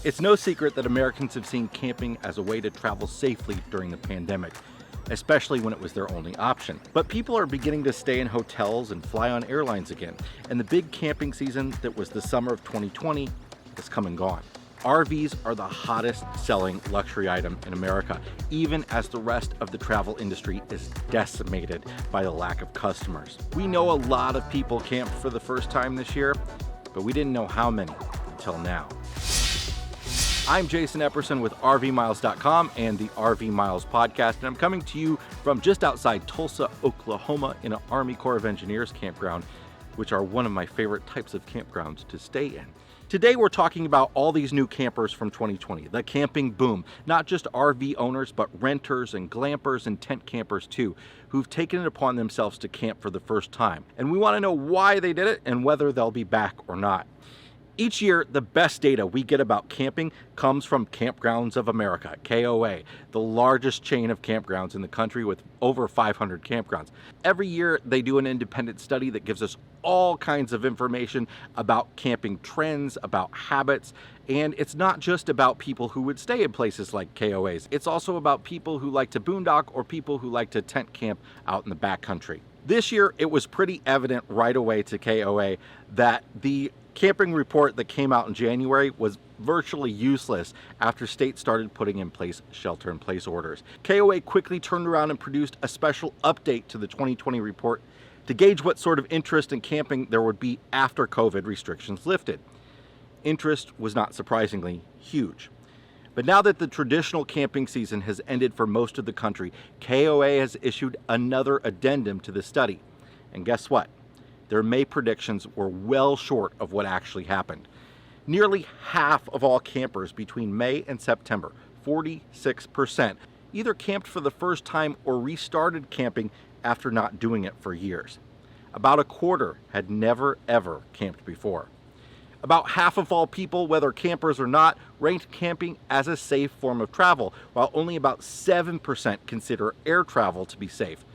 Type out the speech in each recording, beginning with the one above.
It's no secret that Americans have seen camping as a way to travel safely during the pandemic, especially when it was their only option. But people are beginning to stay in hotels and fly on airlines again, and the big camping season that was the summer of 2020 has come and gone. RVs are the hottest selling luxury item in America, even as the rest of the travel industry is decimated by the lack of customers. We know a lot of people camped for the first time this year, but we didn't know how many until now. I'm Jason Epperson with RVmiles.com and the RV Miles podcast, and I'm coming to you from just outside Tulsa, Oklahoma, in an Army Corps of Engineers campground, which are one of my favorite types of campgrounds to stay in. Today we're talking about all these new campers from 2020, the camping boom, not just RV owners, but renters and glampers and tent campers too, who've taken it upon themselves to camp for the first time. And we want to know why they did it and whether they'll be back or not. Each year, the best data we get about camping comes from Campgrounds of America, KOA, the largest chain of campgrounds in the country with over 500 campgrounds. Every year, they do an independent study that gives us all kinds of information about camping trends, about habits, and it's not just about people who would stay in places like KOA's. It's also about people who like to boondock or people who like to tent camp out in the backcountry. This year, it was pretty evident right away to KOA that the camping report that came out in January was virtually useless after states started putting in place shelter-in-place orders. KOA quickly turned around and produced a special update to the 2020 report to gauge what sort of interest in camping there would be after COVID restrictions lifted. Interest was not surprisingly huge. But now that the traditional camping season has ended for most of the country, KOA has issued another addendum to the study. And guess what? Their May predictions were well short of what actually happened. Nearly half of all campers between May and September, 46%, either camped for the first time or restarted camping after not doing it for years. About a quarter had never ever camped before. About half of all people, whether campers or not, ranked camping as a safe form of travel, while only about 7% consider air travel to be safe.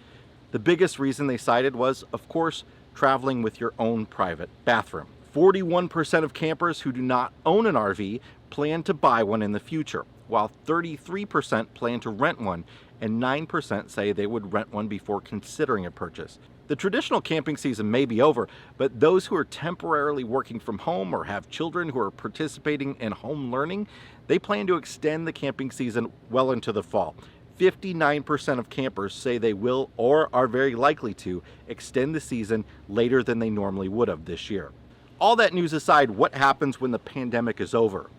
The biggest reason they cited was, of course, traveling with your own private bathroom. 41% of campers who do not own an RV plan to buy one in the future, while 33% plan to rent one, and 9% say they would rent one before considering a purchase. The traditional camping season may be over, but those who are temporarily working from home or have children who are participating in home learning, they plan to extend the camping season well into the fall. 59% of campers say they will or are very likely to extend the season later than they normally would have this year. All that news aside, what happens when the pandemic is over?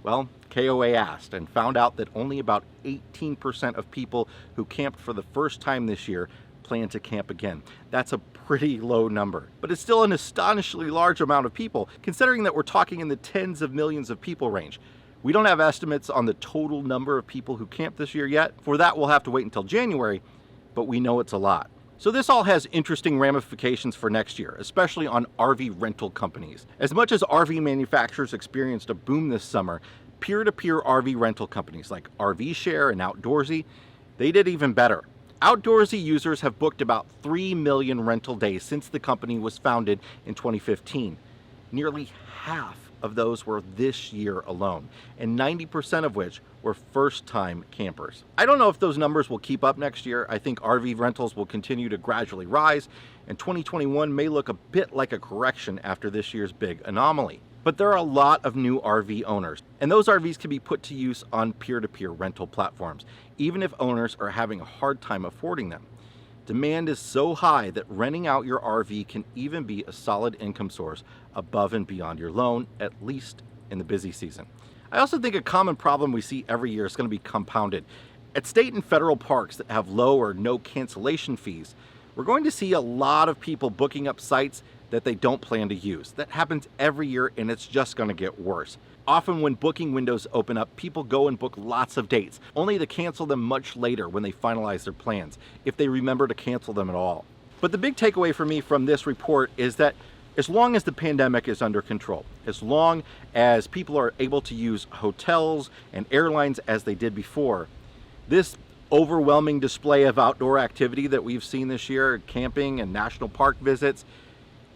Well, KOA asked and found out that only about 18% of people who camped for the first time this year plan to camp again. That's a pretty low number, but it's still an astonishingly large amount of people, considering that we're talking in the tens of millions of people range. We don't have estimates on the total number of people who camped this year yet. For that, we'll have to wait until January, but we know it's a lot. So this all has interesting ramifications for next year, especially on RV rental companies. As much as RV manufacturers experienced a boom this summer, peer-to-peer RV rental companies like RV Share and Outdoorsy, they did even better. Outdoorsy users have booked about 3 million rental days since the company was founded in 2015. Nearly half of those were this year alone, and 90% of which were first-time campers. I don't know if those numbers will keep up next year. I think RV rentals will continue to gradually rise, and 2021 may look a bit like a correction after this year's big anomaly. But there are a lot of new RV owners, and those RVs can be put to use on peer-to-peer rental platforms, even if owners are having a hard time affording them. Demand is so high that renting out your RV can even be a solid income source above and beyond your loan, at least in the busy season. I also think a common problem we see every year is going to be compounded. At state and federal parks that have low or no cancellation fees, we're going to see a lot of people booking up sites that they don't plan to use. That happens every year, and it's just going to get worse. Often when booking windows open up, people go and book lots of dates, only to cancel them much later when they finalize their plans, if they remember to cancel them at all. But the big takeaway for me from this report is that as long as the pandemic is under control, as long as people are able to use hotels and airlines as they did before, this overwhelming display of outdoor activity that we've seen this year, camping and national park visits,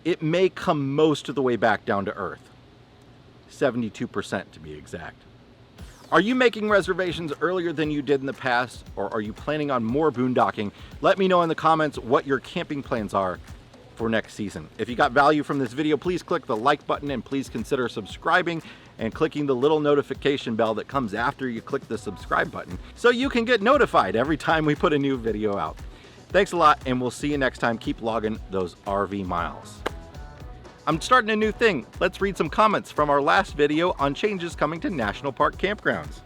it may come most of the way back down to earth. 72% to be exact. Are you making reservations earlier than you did in the past, or are you planning on more boondocking? Let me know in the comments what your camping plans are for next season. If you got value from this video, please click the like button and please consider subscribing and clicking the little notification bell that comes after you click the subscribe button so you can get notified every time we put a new video out. Thanks a lot, and we'll see you next time. Keep logging those RV miles. I'm starting a new thing. Let's read some comments from our last video on changes coming to national park campgrounds.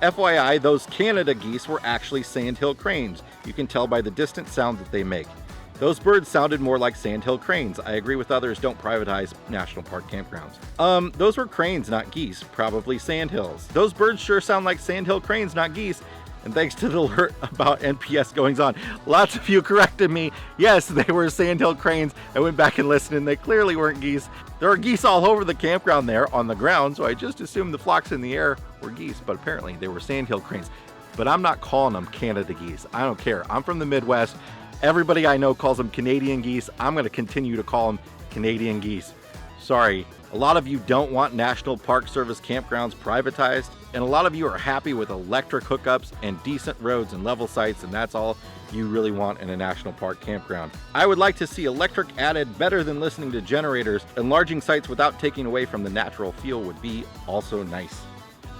FYI, those Canada geese were actually sandhill cranes. You can tell by the distant sound that they make. Those birds sounded more like sandhill cranes. I agree with others, don't privatize national park campgrounds. Those were cranes, not geese, probably sandhills. Those birds sure sound like sandhill cranes, not geese. And thanks to the alert about NPS goings on, lots of you corrected me. Yes, they were sandhill cranes. I went back and listened, and they clearly weren't geese. There are geese all over the campground there on the ground, so I just assumed the flocks in the air were geese, but apparently they were sandhill cranes. But I'm not calling them Canada geese. I don't care. I'm from the Midwest. Everybody I know calls them Canadian geese. I'm going to continue to call them Canadian geese. Sorry. A lot of you don't want National Park Service campgrounds privatized, and a lot of you are happy with electric hookups and decent roads and level sites, and that's all you really want in a national park campground. I would like to see electric added better than listening to generators. Enlarging sites without taking away from the natural feel would be also nice.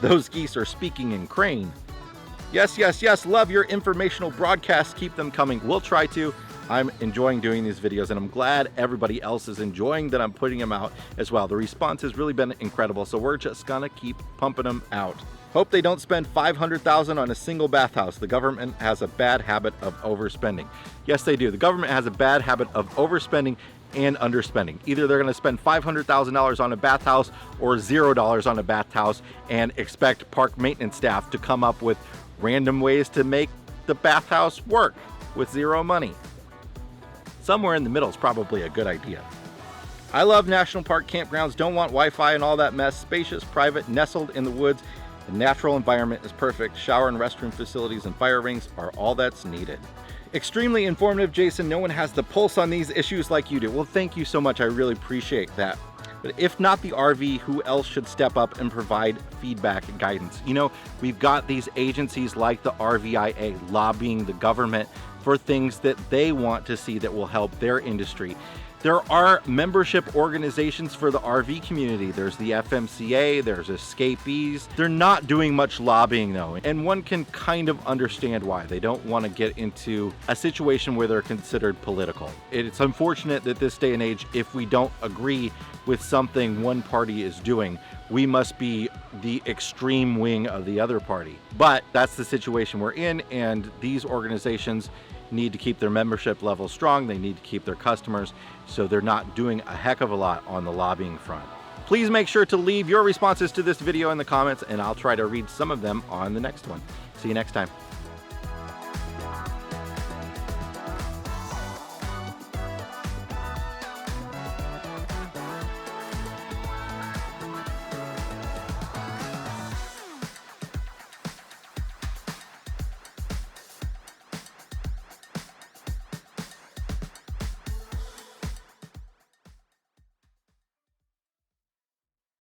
Those geese are speaking in crane. Yes, yes, yes, love your informational broadcasts. Keep them coming. We'll try to. I'm enjoying doing these videos, and I'm glad everybody else is enjoying that I'm putting them out as well. The response has really been incredible, so we're just gonna keep pumping them out. Hope they don't spend $500,000 on a single bathhouse. The government has a bad habit of overspending. Yes, they do. The government has a bad habit of overspending and underspending. Either they're gonna spend $500,000 on a bathhouse or $0 on a bathhouse and expect park maintenance staff to come up with random ways to make the bathhouse work with zero money. Somewhere in the middle is probably a good idea. I love national park campgrounds, don't want Wi-Fi and all that mess. Spacious, private, nestled in the woods. The natural environment is perfect. Shower and restroom facilities and fire rings are all that's needed. Extremely informative, Jason. No one has the pulse on these issues like you do. Well, thank you so much. I really appreciate that. But if not the RV, who else should step up and provide feedback and guidance? You know, we've got these agencies like the RVIA lobbying the government for things that they want to see that will help their industry. There are membership organizations for the RV community. There's the FMCA, there's Escapees. They're not doing much lobbying though, and one can kind of understand why. They don't want to get into a situation where they're considered political. It's unfortunate that this day and age, if we don't agree with something one party is doing, we must be the extreme wing of the other party. But that's the situation we're in, and these organizations need to keep their membership level strong. They need to keep their customers, so they're not doing a heck of a lot on the lobbying front. Please make sure to leave your responses to this video in the comments, and I'll try to read some of them on the next one. See you next time.